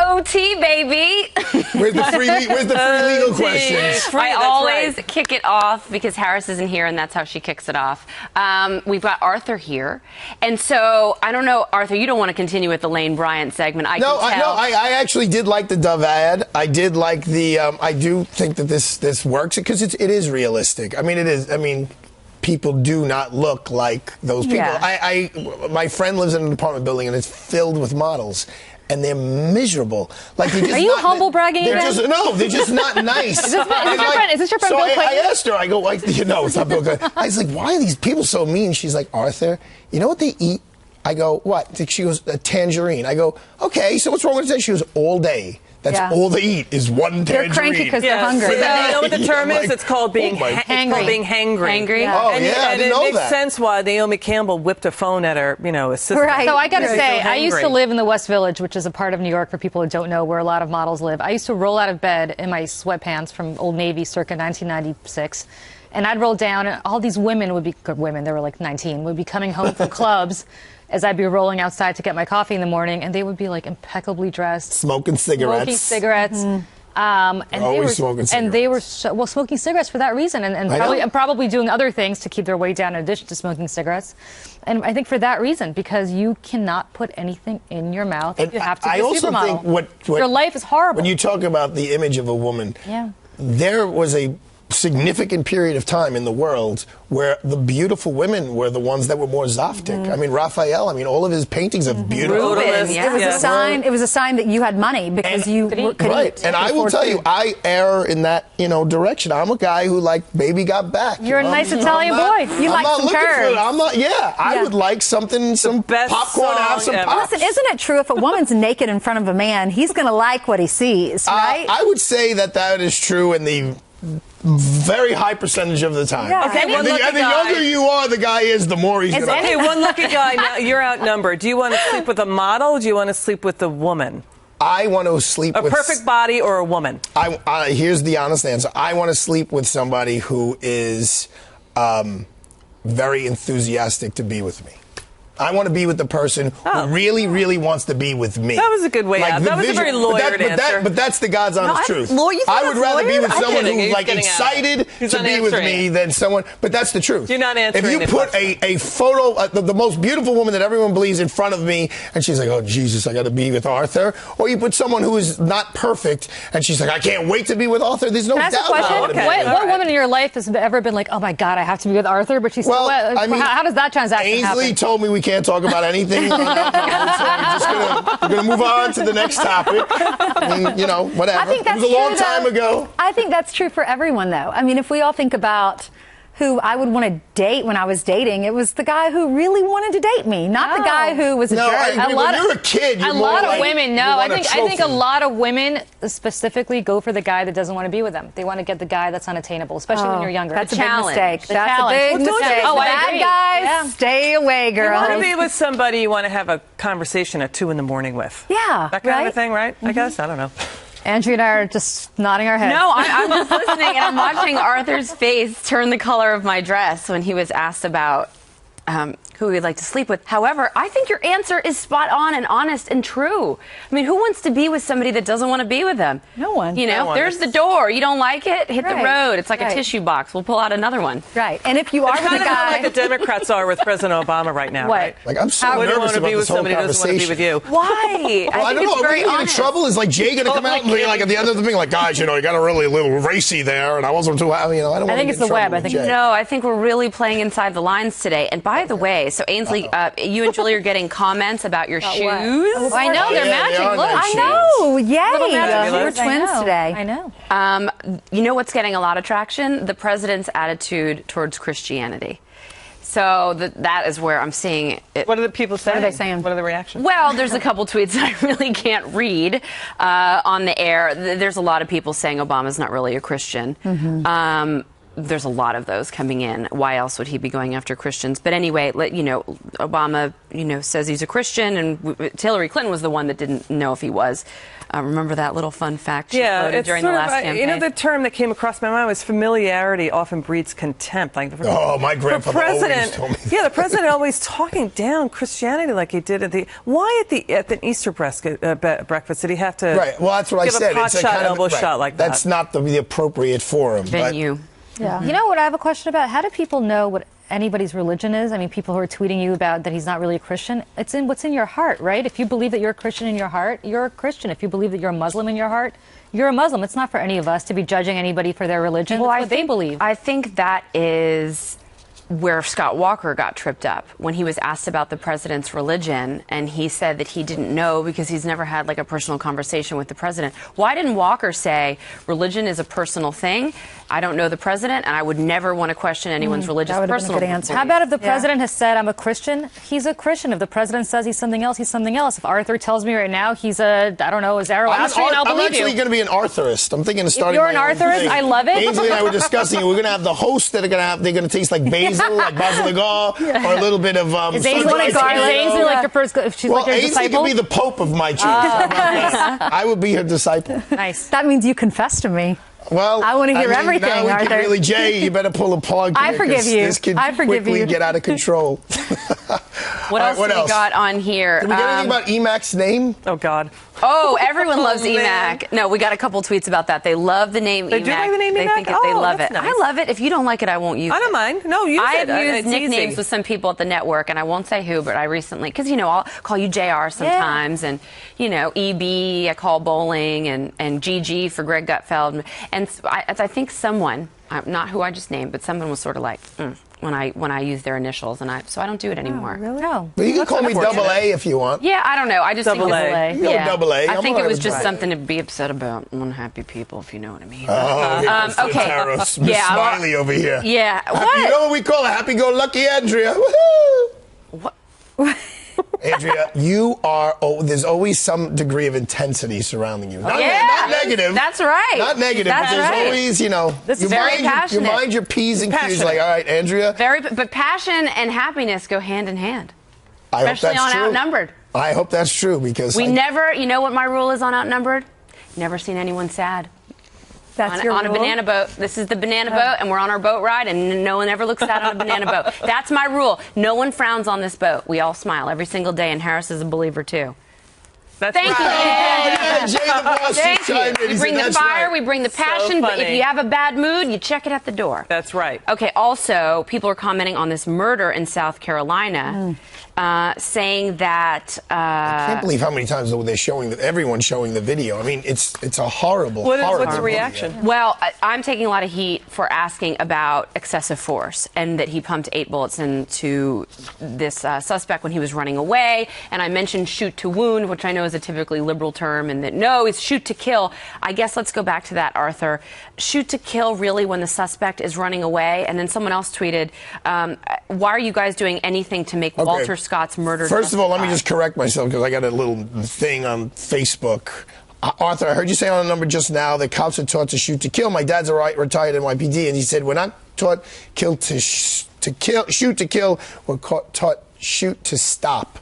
OT, baby. Where's the free legal questions? I always kick it off because Harris isn't here, and that's how she kicks it off. We've got Arthur here. And so, I don't know, Arthur, you don't want to continue with the Lane Bryant segment. I actually did like the Dove ad. I did like the, I do think that this works because it is realistic. I mean, it is, people do not look like those people. Yeah. My friend lives in an apartment building, and it's filled with models. And they're miserable. Like they're just Are you humble bragging again? They're just not nice. Is this your friend Bill Clinton? I asked her, I go, it's not Bill Clinton. I was like, why are these people so mean? She's like, Arthur, you know what they eat? I go, what? She goes, a tangerine. I go, okay, so what's wrong with that? She goes, all day. That's all they eat is one tangerine. They're cranky because they're hungry. You know what the term is? It's called being hangry. Hangry. Yeah. Oh, yeah, I didn't know it makes that. sense why Naomi Campbell whipped a phone at her, assistant. Right. So I got to say, so I used to live in the West Village, which is a part of New York for people who don't know where a lot of models live. I used to roll out of bed in my sweatpants from Old Navy circa 1996. And I'd roll down, and all these women would be good women. They were like 19, would be coming home from clubs as I'd be rolling outside to get my coffee in the morning, and they would be like impeccably dressed, smoking cigarettes. And they were smoking cigarettes for that reason, and probably doing other things to keep their weight down in addition to smoking cigarettes. And I think for that reason, because you cannot put anything in your mouth, you have to be a supermodel. Think your life is horrible. When you talk about the image of a woman, there was a significant period of time in the world where the beautiful women were the ones that were more Zoftic. I mean, Raphael, all of his paintings of beautiful women. It was a sign. It was a sign that you had money because you could eat. And I will tell you, I err in that direction. I'm a guy who baby got back. You're a nice Italian boy. You like some curves. I would like some popcorn, have some pops. Listen, isn't it true if a woman's naked in front of a man, he's going to like what he sees, right? I would say that is true in the very high percentage of the time. Yeah. Okay, the younger you are, the guy is, the more he's going to... Okay, one lucky guy, now you're outnumbered. Do you want to sleep with a model, or do you want to sleep with a woman? I want to sleep with... A perfect body or a woman? Here's the honest answer. I want to sleep with somebody who is very enthusiastic to be with me. I want to be with the person who really, really wants to be with me. That was a good way out. That was a very lawyered answer. But that's the God's honest truth. I would rather be with someone who's excited to be with me than someone. But that's the truth. You're not answering. If you put a photo, the most beautiful woman that everyone believes in front of me, and she's like, oh Jesus, I got to be with Arthur, or you put someone who is not perfect, and she's like, I can't wait to be with Arthur. There's no doubt about it. What woman in your life has ever been like, oh my God, I have to be with Arthur, but she's still? How does that transaction happen? Ainsley told me we can't talk about anything. So we're going to move on to the next topic. Whatever. I think that's it was a long time ago. I think that's true for everyone, though. If we all think about who I would want to date when I was dating, it was the guy who really wanted to date me, not the guy who was a jerk. I agree. When you're a kid, you're a lot of women. No, I think a trophy. lot of women specifically go for the guy that doesn't want to be with them. They want to get the guy that's unattainable, especially when you're younger. That's a big mistake. That's a big mistake. Bad guys, stay away, girl. You want to be with somebody you want to have a conversation at 2 a.m. with. Yeah, that kind of a thing, right? I guess. I don't know. Andrea and I are just nodding our heads. No, I'm just listening, and I'm watching Arthur's face turn the color of my dress when he was asked about who he'd like to sleep with. However, I think your answer is spot on and honest and true. Who wants to be with somebody that doesn't want to be with them? No one. There's the door. You don't like it? Hit the road. It's like a tissue box. We'll pull out another one. Right. And if you are with a guy... like the Democrats are with President Obama right now, right? I'm so nervous about this whole conversation. Doesn't want to be with you. Why? I don't know. Are we in trouble? Is Jay going to come out and be at the end of the thing guys, you got a really little racy there, and I wasn't too happy. I think it's the web. I think we're really playing inside the lines today. And by the way, so Ainsley, you and Julie are getting comments about your shoes. I know, they're matching. Look, I know. Yay. We're twins today. I know. You know what's getting a lot of traction? The president's attitude towards Christianity. So that is where I'm seeing it. What are the people saying? What are they saying? What are the reactions? Well, there's a couple tweets that I really can't read on the air. There's a lot of people saying Obama's not really a Christian. there's a lot of those coming in. Why else would he be going after Christians? But anyway, Obama, says he's a Christian, and Hillary Clinton was the one that didn't know if he was. Remember that little fun fact she floated during the last campaign? The term that came across my mind was familiarity often breeds contempt. Like my grandfather always told me. Yeah, the president always talking down Christianity like he did at the Easter breakfast did he have to? Right. Well, that's what I said. Give a pot shot, elbow shot like that. That's not the appropriate forum. Venue. Yeah. You know what I have a question about? How do people know what anybody's religion is? I mean, people who are tweeting you about that he's not really a Christian. It's in what's in your heart, right? If you believe that you're a Christian in your heart, you're a Christian. If you believe that you're a Muslim in your heart, you're a Muslim. It's not for any of us to be judging anybody for their religion. Well, That's what they believe. I think that is where Scott Walker got tripped up when he was asked about the president's religion, and he said that he didn't know because he's never had like a personal conversation with the president. Why didn't Walker say religion is a personal thing? I don't know the president, and I would never want to question anyone's religious personal beliefs. How about if the president has said, I'm a Christian? He's a Christian. If the president says he's something else, he's something else. If Arthur tells me right now he's a Zoroastrian, I'll believe you. I'm actually going to be an Arthurist. I'm thinking of starting. You're an Arthurist? I love it. Ainsley and I were discussing it. We're going to have the hosts that are they're going to taste like basil, like basil de Gaulle, or a little bit of. Is Ainsley like your first? She's like your Ainsley disciple? could be the Pope of my church. I would be her disciple. Nice. That means you confess to me. Well, I want to hear everything, now Arthur. Really, Jay, you better pull a plug. I forgive you. This can I forgive quickly you. get out of control. What else we got on here? Did we get anything about Emac's name? Oh, God. Oh, everyone loves EMAC. No, we got a couple tweets about that. They love the name EMAC. They do like the name They EMAC? think they love it. Nice. I love it. If you don't like it, I won't use it. I don't mind. No, use it. I have used It's nicknames easy. with some people at the network, and I won't say who, but I recently, because, I'll call you JR sometimes, and, EB, I call Bowling, and GG for Greg Gutfeld. And I think someone, not who I just named, but someone was sort of like, when I use their initials, and so I don't do it anymore. Oh, really? No. But you can call me Double A if you want. Yeah, I don't know. I just think Double A. it's You go Double A. I I'm think all it right was with just that. something to be upset about. Unhappy people, if you know what I mean. Oh, Okay. Tantaros, Miss Yeah, Smiley over here. Yeah. You know What? what we call a happy-go-lucky Andrea? Woohoo! What? Andrea, there's always some degree of intensity surrounding you. Not negative. That's right. Not negative, That's but there's right. always, This is very passionate. You mind your P's and Q's, like, all right, Andrea. But passion and happiness go hand in hand. I hope Especially that's on true. Outnumbered. I hope that's true because You know what my rule is on Outnumbered? Never seen anyone sad. That's your on a rule? banana boat. This is the banana boat, and we're on our boat ride, and no one ever looks sad on a banana boat. That's my rule. No one frowns on this boat. We all smile every single day, and Harris is a believer, too. That's Thank you, yeah, Jay the boss Thank just chimed in. you. He We bring said, the "That's fire, right." we bring the passion, but if funny. you have a bad mood, you check it at the door. That's right. Okay, also, people are commenting on this murder in South Carolina, saying that... I can't believe how many times everyone's showing the video. I mean, it's a horrible, What's horrible the reaction? video. Well, I'm taking a lot of heat for asking about excessive force and that he pumped 8 bullets into this suspect when he was running away. And I mentioned shoot to wound, which I know is a typically liberal term, and that no, it's shoot to kill. I guess let's go back to that, Arthur. Shoot to kill really when the suspect is running away? And then someone else tweeted, why are you guys doing anything to make Walter Scott's murder First of all, let me justified? just correct myself because I got a little thing on Facebook. Arthur, I heard you say on a number just now that cops are taught to shoot to kill. My dad's a retired NYPD, and he said we're not taught shoot to kill. We're taught shoot to stop.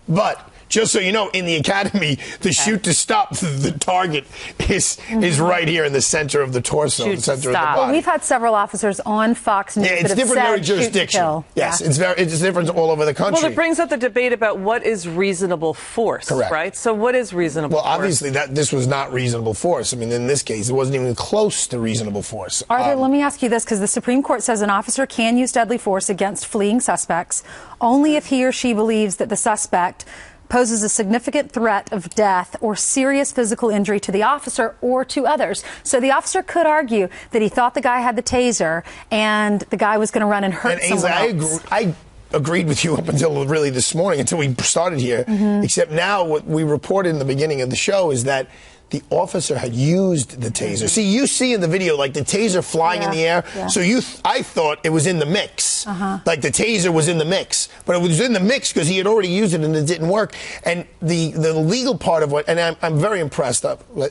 But just so you know, in the academy, the shoot to stop, the target is right here in the center of the torso, Shoot the center to of the stop. body. Well, we've had several officers on Fox News Yeah, that it's have different in every said shoot to jurisdiction. kill. Yes, Yeah. it's different all over the country. Well, it brings up the debate about what is reasonable force, Correct. right? So what is reasonable Well, force? obviously, this was not reasonable force. I mean, in this case, it wasn't even close to reasonable force. Arthur, let me ask you this, because the Supreme Court says an officer can use deadly force against fleeing suspects only if he or she believes that the suspect poses a significant threat of death or serious physical injury to the officer or to others. So the officer could argue that he thought the guy had the taser and the guy was going to run and hurt someone else. I agreed with you up until really this morning, until we started here. Except now what we reported in the beginning of the show is that the officer had used the taser. See, you see in the video, like, the taser flying in the air. Yeah. So I thought it was in the mix. Like, the taser was in the mix. But it was in the mix because he had already used it and it didn't work. And the legal part of and I'm very impressed,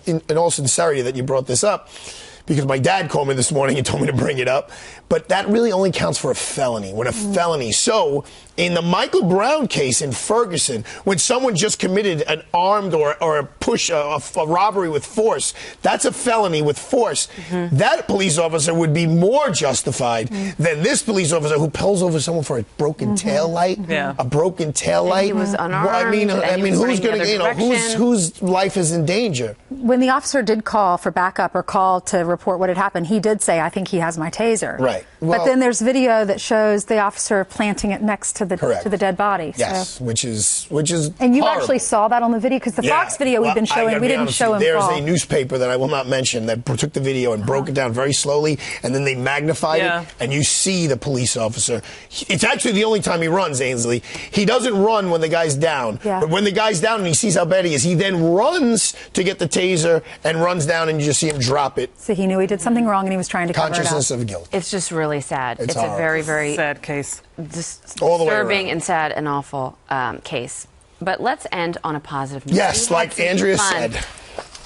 in all sincerity, that you brought this up, because my dad called me this morning and told me to bring it up. But that really only counts for a felony. When a felony. So in the Michael Brown case in Ferguson, when someone just committed an armed or a robbery with force, that's a felony with force. That police officer would be more justified than this police officer who pulls over someone for a broken tail light. Yeah. A broken tail light. He was unarmed. Well, I mean, who's going to, whose life is in danger? When the officer did call for backup or call to report what had happened, he did say, I think he has my taser. Right. Well, but then there's video that shows the officer planting it next to the dead body. Yes, so. which is And you horrible. actually saw that on the video? Because the Fox video we've been showing, we didn't show him There's fall. a newspaper that I will not mention that took the video and broke it down very slowly, and then they magnified it, and you see the police officer. It's actually the only time he runs, Ainsley. He doesn't run when the guy's down. Yeah. But when the guy's down and he sees how bad he is, he then runs to get the taser and runs down, and you just see him drop it. So he knew he did something wrong and he was trying to cover it up. Consciousness of guilt. It's just really sad. It's a horrible. very, very Sad case. All the way disturbing around. and sad and awful case. But let's end on a positive note. Yes, We had like some Andrea fun. said.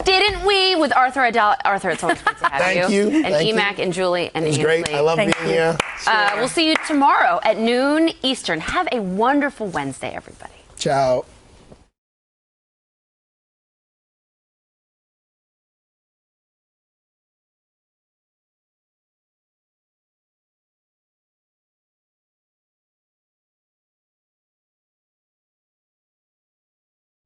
Didn't we? With Arthur Adele. Arthur, it's always good to have Thank you. And Thank you. Emac and Julie and It was Ainsley. great. I love being here. We'll see you tomorrow at noon Eastern. Have a wonderful Wednesday, everybody. Ciao.